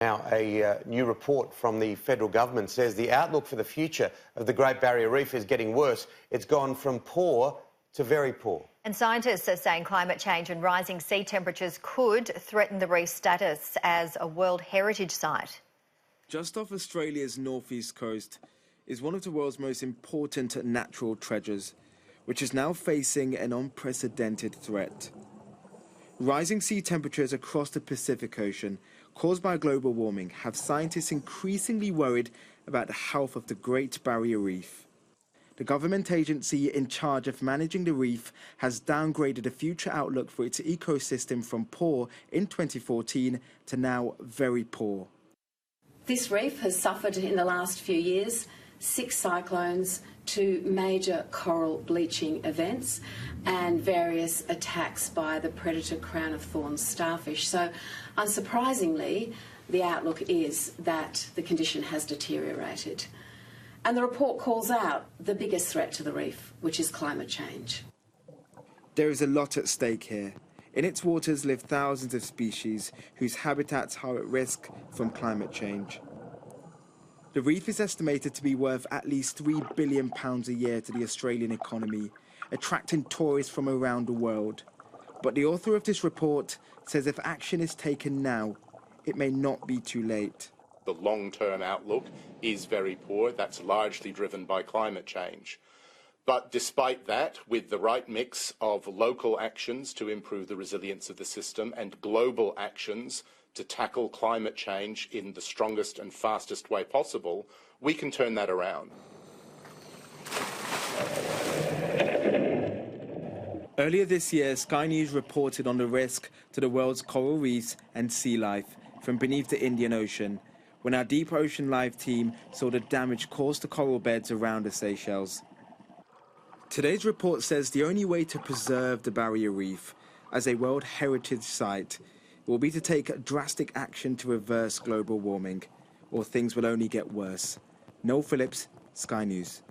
Now, a new report from the federal government says the outlook for the future of the Great Barrier Reef is getting worse. It's gone from poor to very poor. And scientists are saying climate change and rising sea temperatures could threaten the reef's status as a World Heritage Site. Just off Australia's northeast coast is one of the world's most important natural treasures, which is now facing an unprecedented threat. Rising sea temperatures across the Pacific Ocean caused by global warming have scientists increasingly worried about the health of the Great Barrier Reef. The government agency in charge of managing the reef has downgraded the future outlook for its ecosystem from poor in 2014 to now very poor. This reef has suffered in the last few years 6 cyclones, 2 major coral bleaching events and various attacks by the predator crown of thorns starfish. So, unsurprisingly, the outlook is that the condition has deteriorated. And the report calls out the biggest threat to the reef, which is climate change. There is a lot at stake here. In its waters live thousands of species whose habitats are at risk from climate change. The reef is estimated to be worth at least £3 billion a year to the Australian economy, attracting tourists from around the world. But the author of this report says if action is taken now, it may not be too late. The long-term outlook is very poor. That's largely driven by climate change. But despite that, with the right mix of local actions to improve the resilience of the system and global actions to tackle climate change in the strongest and fastest way possible, we can turn that around. Earlier this year, Sky News reported on the risk to the world's coral reefs and sea life from beneath the Indian Ocean, when our Deep Ocean Live team saw the damage caused to coral beds around the Seychelles. Today's report says the only way to preserve the Barrier Reef as a World Heritage Site will be to take drastic action to reverse global warming, or things will only get worse. Noel Phillips, Sky News.